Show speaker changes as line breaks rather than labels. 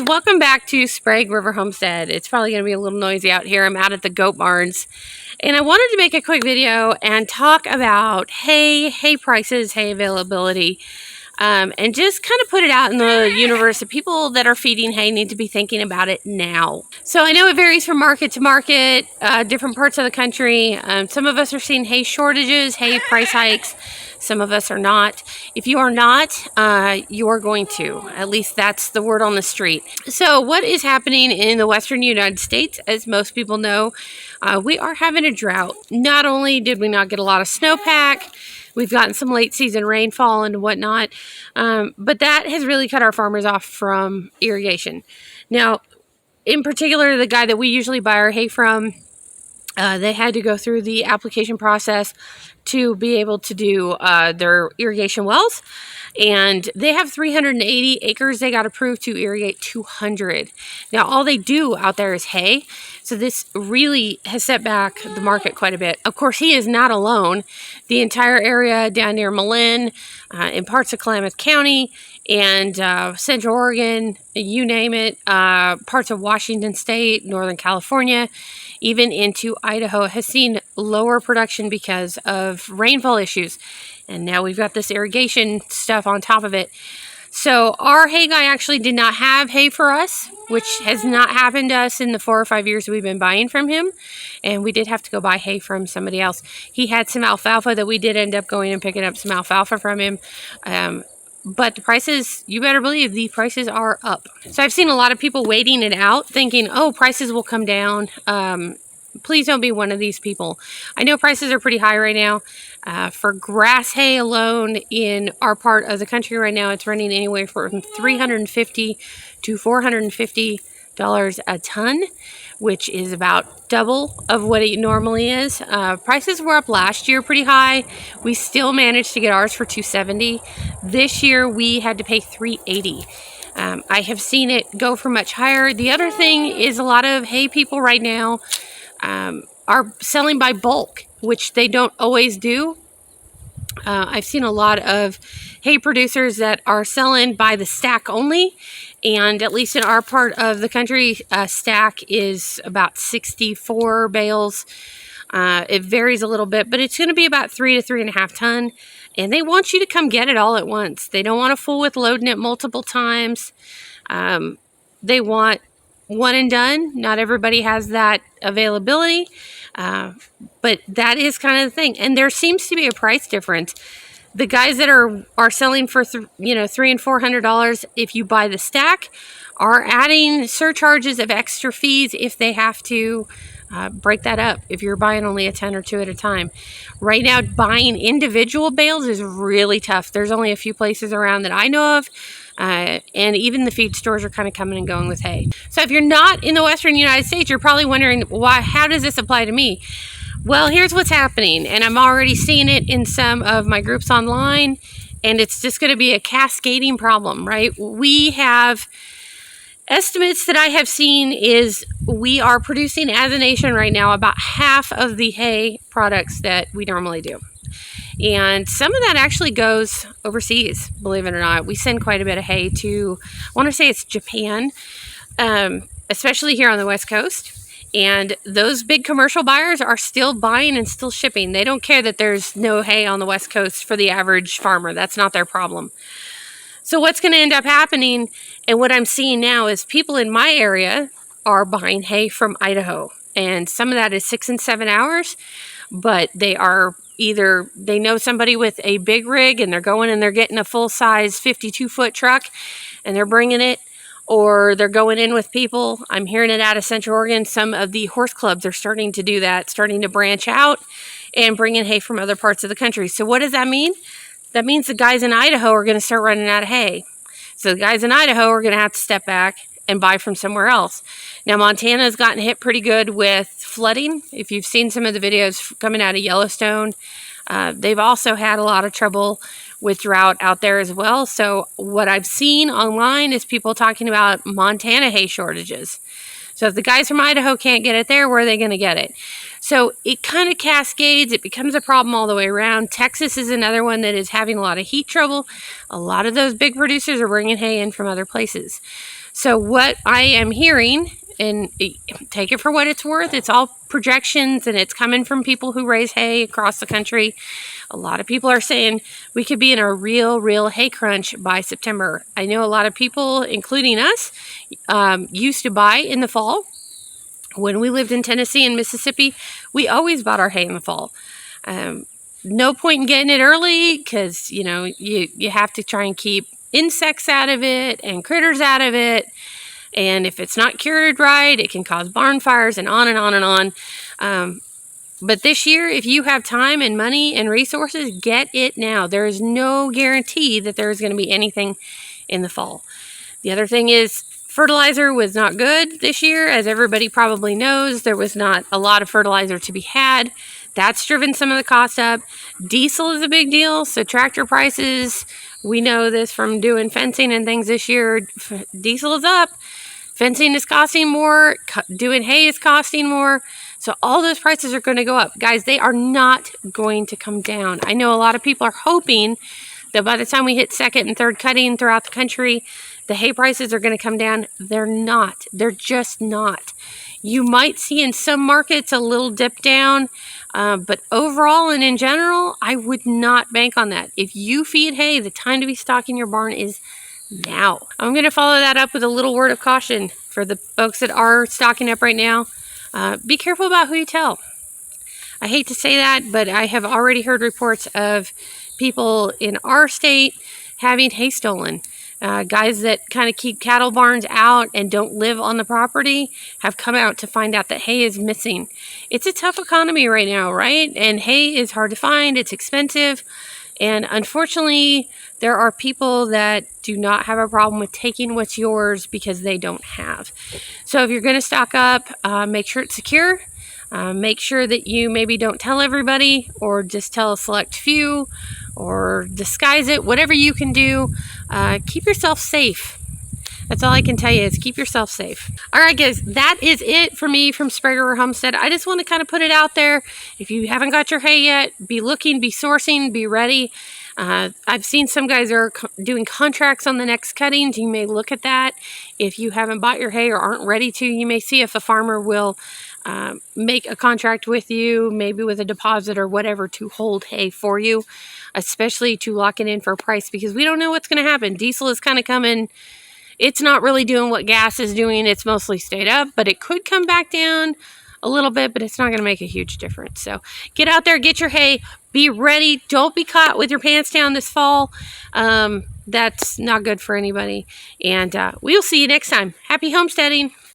guys, welcome back to Sprague River Homestead. It's probably going to be a little noisy out here. I'm out at the goat barns, and I wanted to make a quick video and talk about hay prices, hay availability, and just kind of put it out in the universe that people that are feeding hay need to be thinking about it now. So I know it varies from market to market, different parts of the country. Some of us are seeing hay shortages, hay price hikes. Some of us are not. If you are not, you are going to. At least that's the word on the street. So what is happening in the western United States, as most people know, we are having a drought. Not only did we not get a lot of snowpack, we've gotten some late season rainfall and whatnot, but that has really cut our farmers off from irrigation. Now, in particular, the guy that we usually buy our hay from, they had to go through the application process to be able to do their irrigation wells. And they have 380 acres. They got approved to irrigate 200. Now, all they do out there is hay. So this really has set back the market quite a bit. Of course, he is not alone. The entire area down near Malin, in parts of Klamath County, and Central Oregon, you name it, parts of Washington State, Northern California, even into Idaho, has seen lower production because of rainfall issues. And now we've got this irrigation stuff on top of it. So our hay guy actually did not have hay for us, which has not happened to us in the 4 or 5 years we've been buying from him. And we did have to go buy hay from somebody else. He had some alfalfa that we did end up going and picking up some alfalfa from him. But the prices, you better believe the prices are up. So I've seen a lot of people waiting it out, thinking, oh, prices will come down. Please don't be one of these people. I know prices are pretty high right now. For grass hay alone in our part of the country right now, it's running anywhere from $350 to $450 a ton, which is about double of what it normally is. Prices were up last year pretty high. We still managed to get ours for $270. This year we had to pay $380. I have seen it go for much higher. The other thing is a lot of hay people right now are selling by bulk, which they don't always do. I've seen a lot of hay producers that are selling by the stack only, and at least in our part of the country, a stack is about 64 bales. It varies a little bit, but it's going to be about 3 to 3.5 ton, and they want you to come get it all at once. They don't want to fool with loading it multiple times. They want one and done. Not everybody has that availability, but that is kind of the thing. And there seems to be a price difference. The guys that are selling for $300 and $400 if you buy the stack are adding surcharges of extra fees if they have to break that up, if you're buying only a 10 or 2 at a time. Right now, buying individual bales is really tough. There's only a few places around that I know of, and even the feed stores are kind of coming and going with hay. So if you're not in the western United States, you're probably wondering, how does this apply to me? Well, here's what's happening, and I'm already seeing it in some of my groups online, and it's just going to be a cascading problem, right? We have estimates that I have seen is we are producing as a nation right now about half of the hay products that we normally do. And some of that actually goes overseas, believe it or not. We send quite a bit of hay to, I want to say it's Japan, especially here on the West Coast. And those big commercial buyers are still buying and still shipping. They don't care that there's no hay on the West Coast for the average farmer. That's not their problem. So what's going to end up happening, and what I'm seeing now, is people in my area are buying hay from Idaho. And some of that is 6 and 7 hours, but they are either, they know somebody with a big rig and they're going and they're getting a full-size 52-foot truck and they're bringing it, or they're going in with people. I'm hearing it out of Central Oregon. Some of the horse clubs are starting to do that, starting to branch out and bring in hay from other parts of the country. So what does that mean? That means the guys in Idaho are going to start running out of hay. So the guys in Idaho are going to have to step back and buy from somewhere else. Now, Montana has gotten hit pretty good with flooding. If you've seen some of the videos coming out of Yellowstone, they've also had a lot of trouble with drought out there as well. So what I've seen online is people talking about Montana hay shortages. So if the guys from Idaho can't get it there, where are they going to get it? So it kind of cascades. It becomes a problem all the way around. Texas is another one that is having a lot of heat trouble. A lot of those big producers are bringing hay in from other places. So what I am hearing, and take it for what it's worth, it's all projections and it's coming from people who raise hay across the country. A lot of people are saying we could be in a real hay crunch by September. I know a lot of people, including us, used to buy in the fall. When we lived in Tennessee and Mississippi, we always bought our hay in the fall. No point in getting it early because, you have to try and keep insects out of it and critters out of it. And if it's not cured right, it can cause barn fires and on and on and on. But this year, if you have time and money and resources, get it now. There is no guarantee that there is going to be anything in the fall. The other thing is fertilizer was not good this year. As everybody probably knows, there was not a lot of fertilizer to be had. That's driven some of the cost up. Diesel is a big deal. So tractor prices, we know this from doing fencing and things this year. Diesel is up. Fencing is costing more. Doing hay is costing more. So all those prices are going to go up. Guys, they are not going to come down. I know a lot of people are hoping that by the time we hit second and third cutting throughout the country, the hay prices are going to come down. They're not. They're just not. You might see in some markets a little dip down, but overall and in general, I would not bank on that. If you feed hay, the time to be stocking your barn is now. I'm going to follow that up with a little word of caution for the folks that are stocking up right now. Be careful about who you tell. I hate to say that, but I have already heard reports of people in our state having hay stolen. Guys that kind of keep cattle barns out and don't live on the property have come out to find out that hay is missing. It's a tough economy right now, right? And hay is hard to find. It's expensive. And unfortunately, there are people that do not have a problem with taking what's yours because they don't have. So if you're going to stock up, make sure it's secure. Make sure that you maybe don't tell everybody or just tell a select few or disguise it. Whatever you can do, keep yourself safe. That's all I can tell you is keep yourself safe. All right, guys, that is it for me from Sprague River Homestead. I just want to kind of put it out there. If you haven't got your hay yet, be looking, be sourcing, be ready. I've seen some guys are doing contracts on the next cuttings. You may look at that. If you haven't bought your hay or aren't ready to, you may see if a farmer will make a contract with you, maybe with a deposit or whatever, to hold hay for you, especially to lock it in for a price, because we don't know what's going to happen. Diesel is kind of coming. It's not really doing what gas is doing. It's mostly stayed up, but it could come back down a little bit, but it's not going to make a huge difference. So get out there, get your hay, be ready. Don't be caught with your pants down this fall. That's not good for anybody. And we'll see you next time. Happy homesteading.